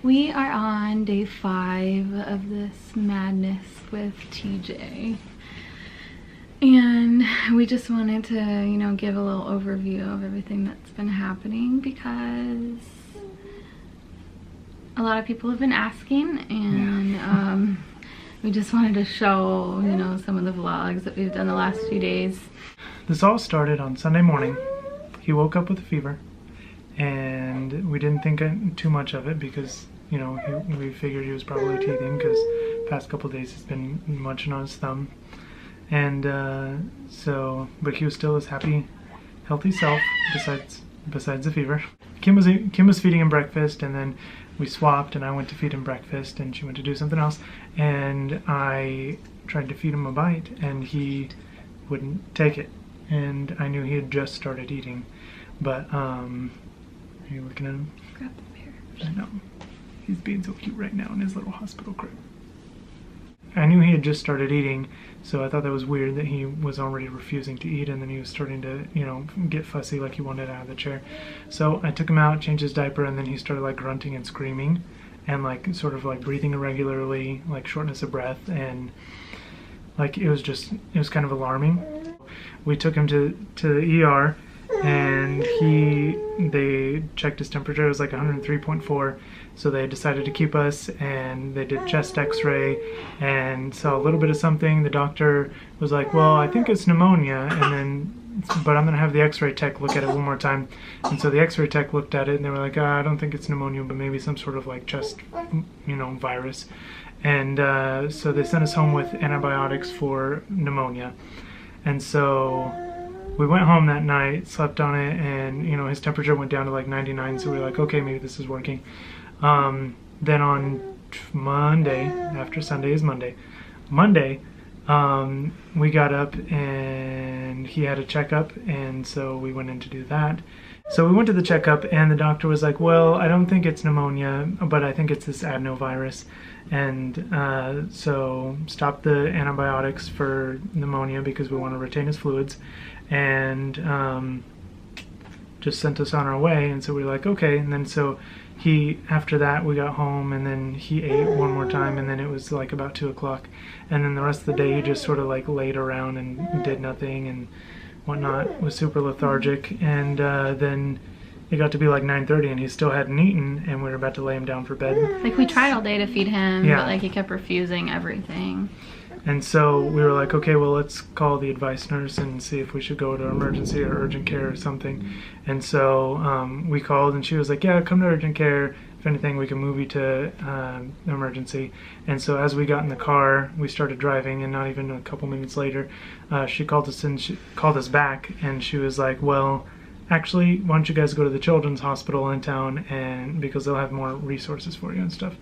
We are on day 5 of this madness with TJ. And we just wanted to, you know, give a little overview of everything that's been happening because a lot of people have been asking, and we just wanted to show, you know, some of the vlogs that we've done the last few days. This all started on Sunday morning. He woke up with a fever, and we didn't think too much of it because, you know, we figured he was probably teething because the past couple of days he's been munching on his thumb. And but he was still his happy, healthy self besides the fever. Kim was feeding him breakfast, and then we swapped, and I went to feed him breakfast, and she went to do something else, and I tried to feed him a bite, and he wouldn't take it, and I knew he had just started eating, but are you looking at him? Grab the bear. I know. He's being so cute right now in his little hospital crib. I knew he had just started eating, so I thought that was weird that he was already refusing to eat, and then he was starting to, you know, get fussy like he wanted out of the chair. So I took him out, changed his diaper, and then he started like grunting and screaming and like sort of like breathing irregularly, like shortness of breath, and like it was kind of alarming. We took him to the ER, and they checked his temperature. It was like 103.4. So they decided to keep us, and they did chest x-ray and saw a little bit of something. The doctor was like, well, I think it's pneumonia, but I'm gonna have the x-ray tech look at it one more time. And so the x-ray tech looked at it, and they were like, I don't think it's pneumonia, but maybe some sort of like chest, you know, virus. And so they sent us home with antibiotics for pneumonia. And so we went home that night, slept on it, and, you know, his temperature went down to like 99, so we were like, okay, maybe this is working. Then on Monday, after Sunday is Monday, we got up and he had a checkup, and so we went in to do that. So we went to the checkup, and the doctor was like, well, I don't think it's pneumonia, but I think it's this adenovirus. And so stopped the antibiotics for pneumonia because we want to retain his fluids, and just sent us on our way. And so we were like, okay. And then so after that, we got home, and then he ate one more time, and then it was like about 2 o'clock. And then the rest of the day, he just sort of like laid around and did nothing and whatnot, was super lethargic. And then it got to be like 9:30, and he still hadn't eaten, and we were about to lay him down for bed. Like, we tried all day to feed him, but like he kept refusing everything. And so we were like, okay, well, let's call the advice nurse and see if we should go to emergency or urgent care or something. And so we called, and she was like, yeah, come to urgent care. If anything, we can move you to emergency. And so as we got in the car, we started driving, and not even a couple minutes later, she called us back, and she was like, well, actually, why don't you guys go to the children's hospital in town, and because they'll have more resources for you and stuff.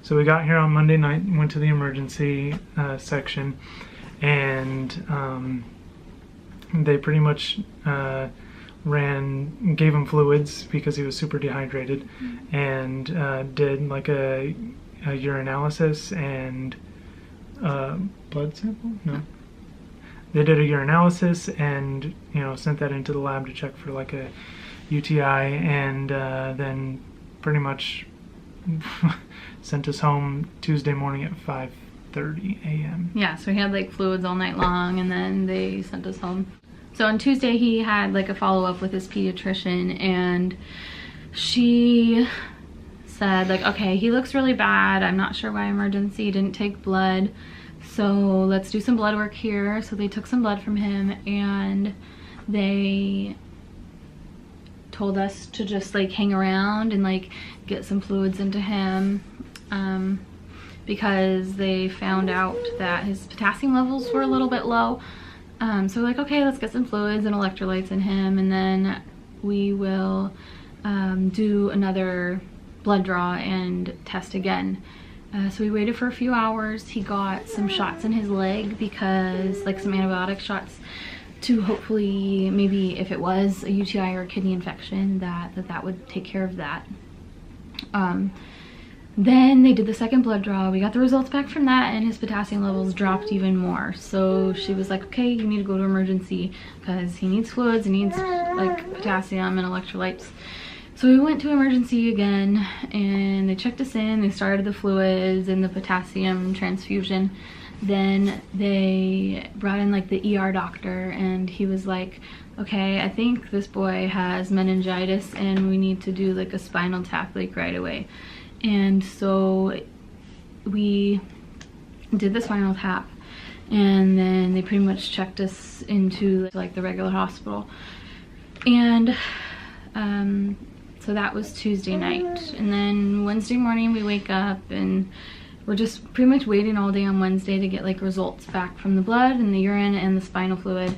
So we got here on Monday night, went to the emergency section, and they pretty much gave him fluids because he was super dehydrated, and did like a urinalysis and blood sample? No. They did a urinalysis and, you know, sent that into the lab to check for like a UTI, and then pretty much sent us home Tuesday morning at 5:30 a.m. Yeah, so he had like fluids all night long, and then they sent us home. So on Tuesday, he had like a follow-up with his pediatrician, and she said like, okay, he looks really bad. I'm not sure why emergency didn't take blood. So let's do some blood work here. So they took some blood from him, and they told us to just like hang around and like get some fluids into him, because they found out that his potassium levels were a little bit low. So we're like, okay, let's get some fluids and electrolytes in him, and then we will do another blood draw and test again. So we waited for a few hours. He got some shots in his leg, because like some antibiotic shots, to hopefully, maybe if it was a UTI or a kidney infection, that would take care of that. Then they did the second blood draw. We got the results back from that, and his potassium levels dropped even more. So she was like, okay, you need to go to emergency because he needs fluids, he needs like potassium and electrolytes. So we went to emergency again, and they checked us in. They started the fluids and the potassium transfusion. Then they brought in like the ER doctor, and he was like, okay, I think this boy has meningitis and we need to do like a spinal tap like right away. And so we did the spinal tap, and then they pretty much checked us into like the regular hospital. And so that was Tuesday night. And then Wednesday morning we wake up and we're just pretty much waiting all day on Wednesday to get like results back from the blood and the urine and the spinal fluid.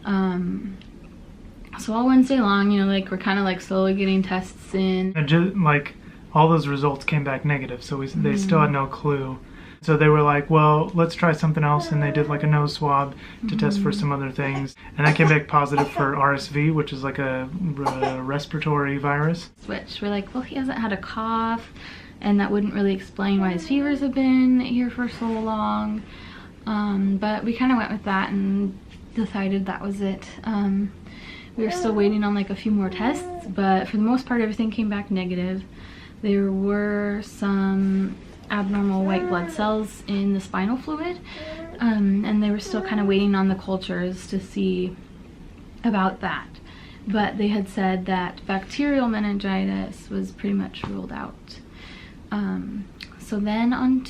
So all Wednesday long, you know, like we're kind of like slowly getting tests in. And just like all those results came back negative, so they still had no clue. So they were like, well, let's try something else, and they did like a nose swab to test for some other things, and that came back positive for RSV, which is like a respiratory virus. Which we're like, well, he hasn't had a cough, and that wouldn't really explain why his fevers have been here for so long. But we kind of went with that and decided that was it. We were still waiting on like a few more tests, but for the most part everything came back negative. There were some abnormal white blood cells in the spinal fluid, and they were still kind of waiting on the cultures to see about that. But they had said that bacterial meningitis was pretty much ruled out. So then on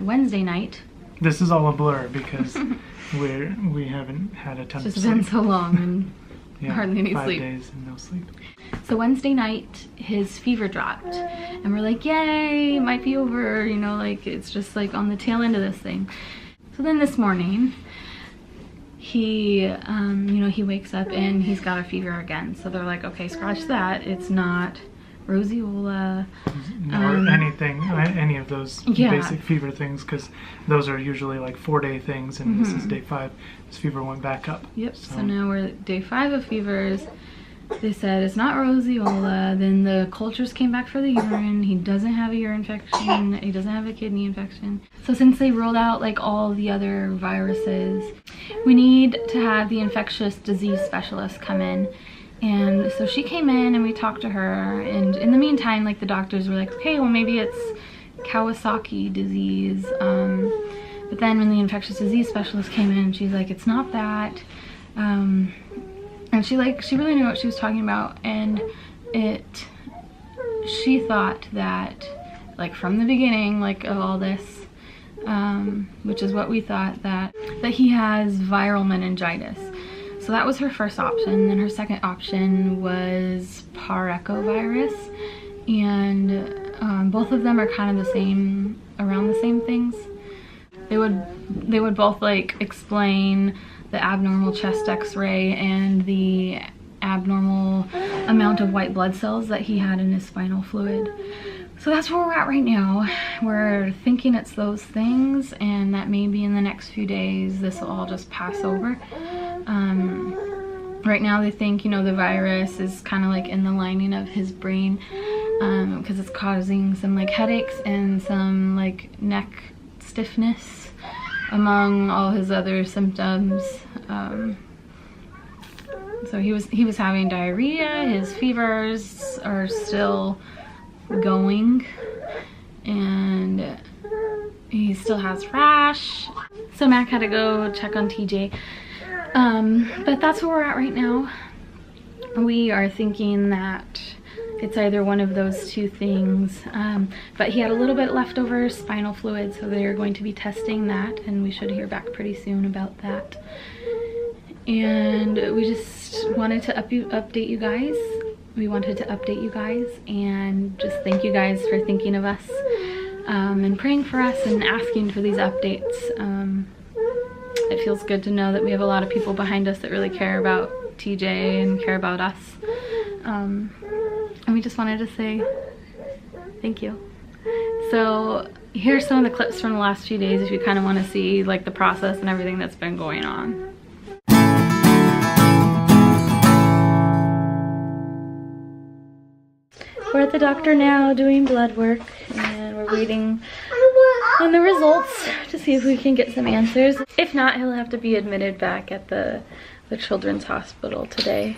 Wednesday night. This is all a blur because we haven't had a ton of sleep. It's just been so long and yeah, hardly any 5 sleep. days and no sleep. So Wednesday night, his fever dropped, and we're like, yay, it might be over, you know, like it's just like on the tail end of this thing. So then this morning, he, you know, he wakes up and he's got a fever again. So they're like, okay, scratch that. It's not roseola. Or anything, any of those Yeah. basic fever things, because those are usually like 4-day things, and this is day 5. His fever went back up. Yep, so now we're at day 5 of fevers. They said it's not roseola. Then the cultures came back for the urine. He doesn't have a urine infection. He doesn't have a kidney infection. So since they ruled out like all the other viruses, we need to have the infectious disease specialist come in. And so she came in and we talked to her, and in the meantime, like the doctors were like, okay, well maybe it's Kawasaki disease. But then when the infectious disease specialist came in, she's like, it's not that. And she really knew what she was talking about, and she thought that, like from the beginning, like of all this, which is what we thought, that he has viral meningitis. So that was her first option. Then her second option was parvovirus, and both of them are kind of the same, around the same things. They would both like explain the abnormal chest x-ray and the abnormal amount of white blood cells that he had in his spinal fluid. So that's where we're at right now. We're thinking it's those things, and that maybe in the next few days this will all just pass over. Right now they think, you know, the virus is kind of like in the lining of his brain, because it's causing some like headaches and some like neck stiffness among all his other symptoms. So he was having diarrhea. His fevers are still going, and he still has rash. So Mac had to go check on TJ. But that's where we're at right now. We are thinking that it's either one of those two things, but he had a little bit leftover spinal fluid, so they're going to be testing that, and we should hear back pretty soon about that. And we just wanted to update you guys. We wanted to update you guys and just thank you guys for thinking of us, and praying for us and asking for these updates. It feels good to know that we have a lot of people behind us that really care about TJ and care about us. And we just wanted to say thank you. So here's some of the clips from the last few days if you kind of want to see like the process and everything that's been going on. We're at the doctor now doing blood work, and we're waiting on the results to see if we can get some answers. If not, he'll have to be admitted back at the children's hospital today.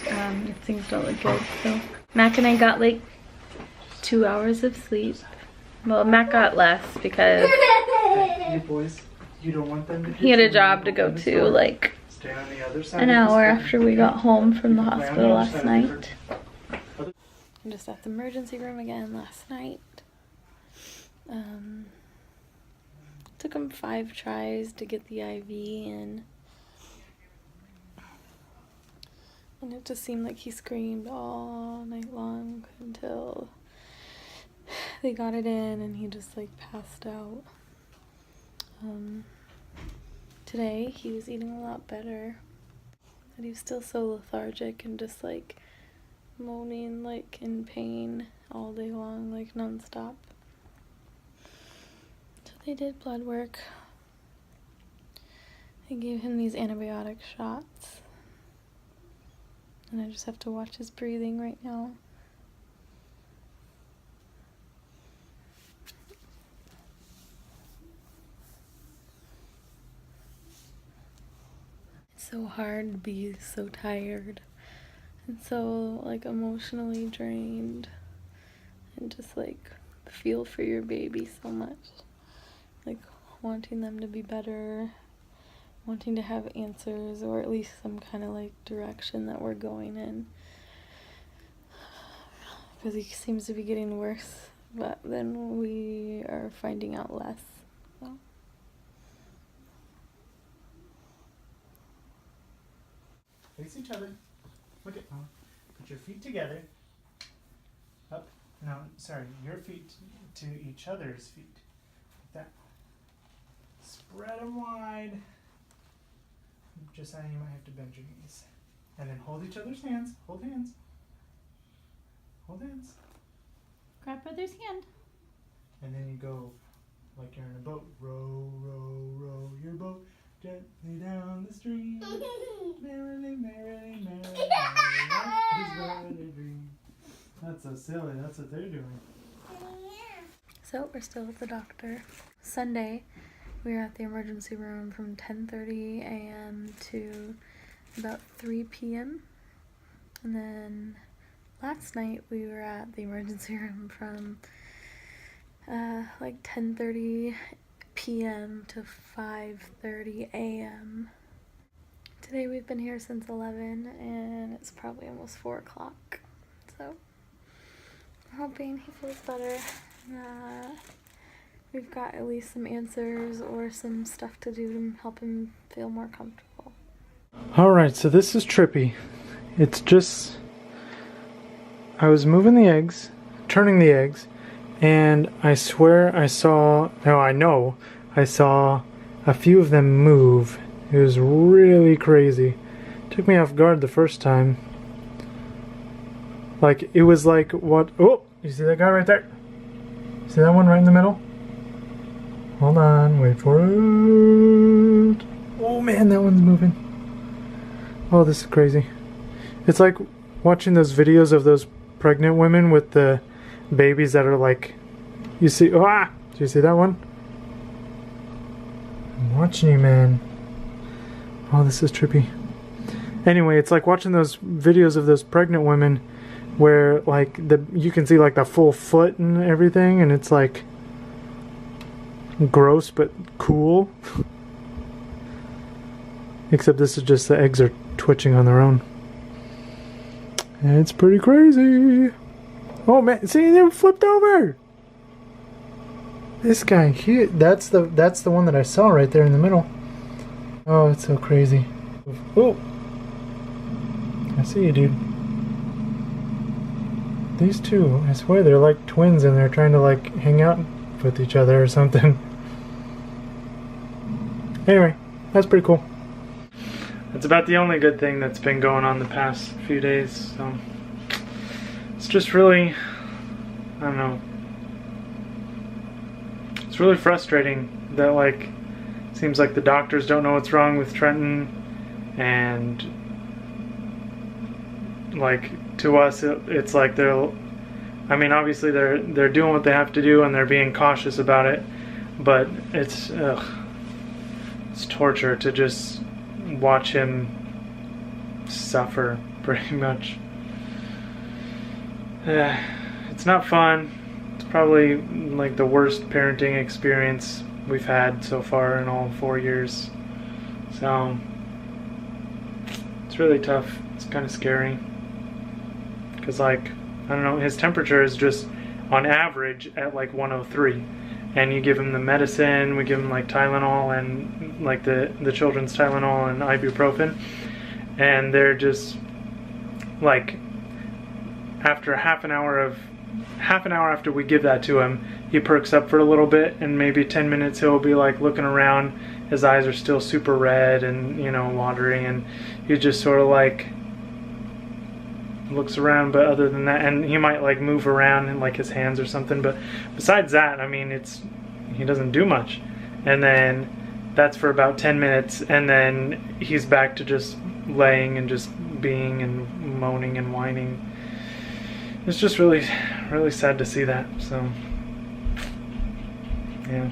if things don't look good. So Mac and I got like 2 hours of sleep. Well, Mac got less because You boys, you don't want them to he had a job to go to like stay on the other side an of the hour stairs. after we got home from the Play on the hospital other last side of night. the I'm just at the emergency room again last night. Took him 5 tries to get the IV in. And it just seemed like he screamed all night long until they got it in and he just like passed out. Today he was eating a lot better, but he was still so lethargic and just like moaning like in pain all day long, like non-stop. So they did blood work. They gave him these antibiotic shots. And I just have to watch his breathing right now. It's so hard to be so tired and so like emotionally drained and just like feel for your baby so much. Like wanting them to be better, wanting to have answers or at least some kind of like direction that we're going in, because he seems to be getting worse, but then we are finding out less. So. Face each other. Look at Mama. Put your feet together. Up. No, sorry. Your feet to each other's feet. Like that. Spread them wide. Just saying, you might have to bend your knees. And then hold each other's hands. Hold hands. Hold hands. Grab brother's hand. And then you go like you're in a boat. Row, row, row your boat gently down the stream. Merrily, merrily, merrily, merrily. That's so silly. That's what they're doing. So we're still at the doctor. Sunday, we were at the emergency room from 10:30 a.m. to about 3 p.m. And then last night we were at the emergency room from like 10:30 p.m. to 5:30 a.m. Today we've been here since 11 and it's probably almost 4 o'clock. So I'm hoping he feels better. We've got at least some answers or some stuff to do to help him feel more comfortable. Alright, so this is trippy. It's just, I was moving the eggs, turning the eggs, and I swear I saw a few of them move. It was really crazy. Took me off guard the first time. Like, it was like what, oh, you see that guy right there? See that one right in the middle? Hold on, wait for it. Oh man, that one's moving. Oh, this is crazy. It's like watching those videos of those pregnant women with the babies that are like, you see, do you see that one? I'm watching you, man. Oh, this is trippy. Anyway, it's like watching those videos of those pregnant women where like you can see like the full foot and everything, and it's like gross but cool. Except this is just the eggs are twitching on their own. And it's pretty crazy. Oh man, see, they flipped over. This guy here, that's the one that I saw right there in the middle. Oh, it's so crazy. Oh, I see you, dude. These two, I swear they're like twins and they're trying to like hang out with each other or something. Anyway, that's pretty cool. That's about the only good thing that's been going on the past few days, so it's just really, I don't know, it's really frustrating that like seems like the doctors don't know what's wrong with Trenton, and like to us it's like they're, I mean obviously they're doing what they have to do and they're being cautious about it, but it's torture to just watch him suffer pretty much. It's not fun. It's probably like the worst parenting experience we've had so far in all 4 years. So it's really tough. It's kind of scary. Because like, I don't know, his temperature is just on average at like 103. And you give him the medicine, we give him like Tylenol and like the children's Tylenol and ibuprofen. And they're just like, after half an hour after we give that to him, he perks up for a little bit, and maybe 10 minutes he'll be like looking around. His eyes are still super red and, you know, watery, and he just sort of like looks around, but other than that, and he might like move around in like his hands or something, but besides that, I mean, he doesn't do much. And then that's for about 10 minutes, and then he's back to just laying and just being and moaning and whining. It's just really, really sad to see that. So, yeah.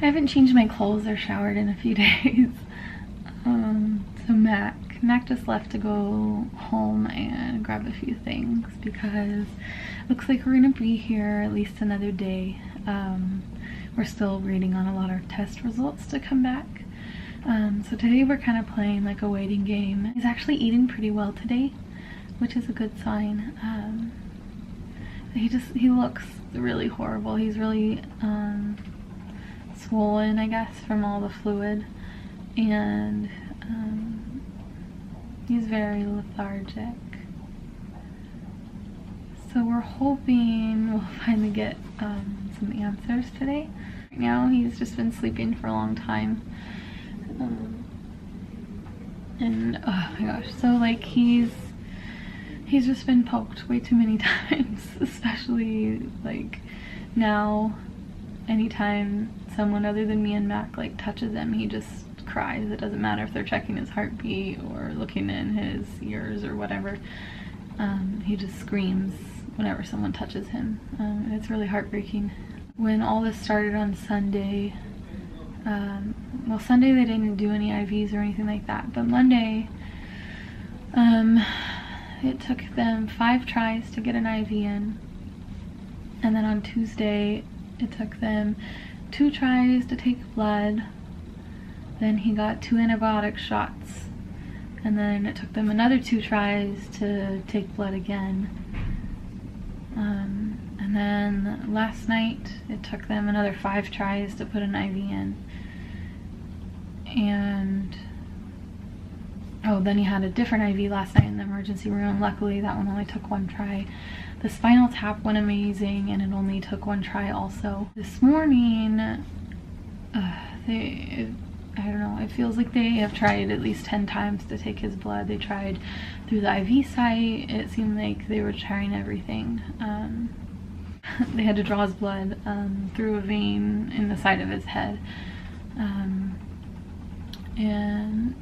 I haven't changed my clothes or showered in a few days. So Mac just left to go home and grab a few things because it looks like we're gonna be here at least another day. We're still waiting on a lot of test results to come back. So today we're kind of playing like a waiting game. He's actually eating pretty well today, which is a good sign. He looks really horrible. He's really swollen, I guess, from all the fluid, and he's very lethargic. So we're hoping we'll finally get some answers today. Right now he's just been sleeping for a long time, and oh my gosh, so like he's just been poked way too many times, especially like now. Anytime someone other than me and Mac like touches him, he just cries. It doesn't matter if they're checking his heartbeat or looking in his ears or whatever. He just screams whenever someone touches him. And it's really heartbreaking. When all this started on Sunday, well, Sunday they didn't do any IVs or anything like that, but Monday, it took them 5 tries to get an IV in, and then on Tuesday it took them 2 tries to take blood. Then he got 2 antibiotic shots, and then it took them another 2 tries to take blood again. And then last night it took them another 5 tries to put an IV in. And oh, then he had a different IV last night in the emergency room. Luckily that one only took 1 try. The spinal tap went amazing, and it only took 1 try also. This morning, I don't know, it feels like they have tried at least 10 times to take his blood. They tried through the IV site. It seemed like they were trying everything. They had to draw his blood through a vein in the side of his head. And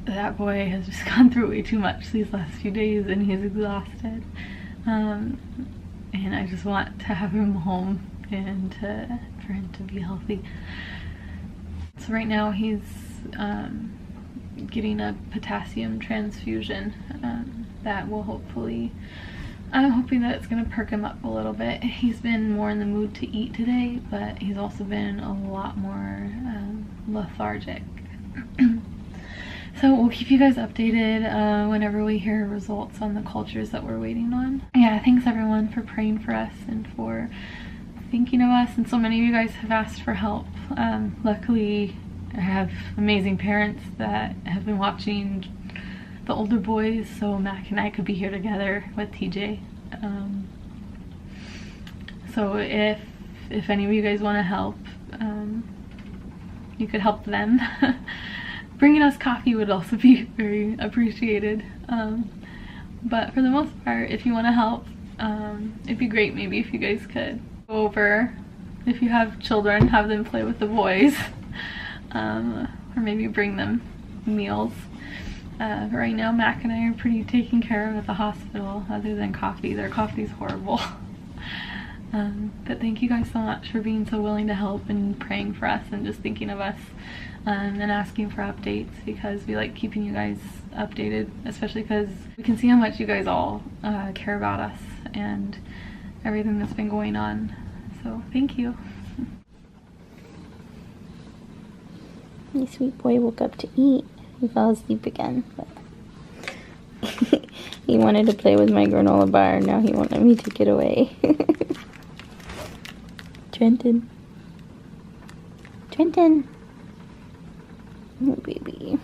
that boy has just gone through way too much these last few days, and he's exhausted. And I just want to have him home and for him to be healthy. So right now he's getting a potassium transfusion that will hopefully I'm hoping that it's gonna perk him up a little bit. He's been more in the mood to eat today, but he's also been a lot more lethargic. So we'll keep you guys updated whenever we hear results on the cultures that we're waiting on. Yeah, thanks everyone for praying for us and for thinking of us. And so many of you guys have asked for help. Luckily, I have amazing parents that have been watching the older boys, so Mac and I could be here together with TJ. So if any of you guys want to help, you could help them. Bringing us coffee would also be very appreciated. But for the most part, if you want to help, it'd be great maybe if you guys could go over, if you have children, have them play with the boys, or maybe bring them meals. Right now, Mac and I are pretty taken care of at the hospital, other than coffee. Their coffee's horrible. But thank you guys so much for being so willing to help and praying for us and just thinking of us, and asking for updates, because we like keeping you guys updated, especially because we can see how much you guys all care about us and everything that's been going on. So thank you. My sweet boy woke up to eat. He fell asleep again, but he wanted to play with my granola bar. Now he won't let me take it away. Trenton. Oh, baby.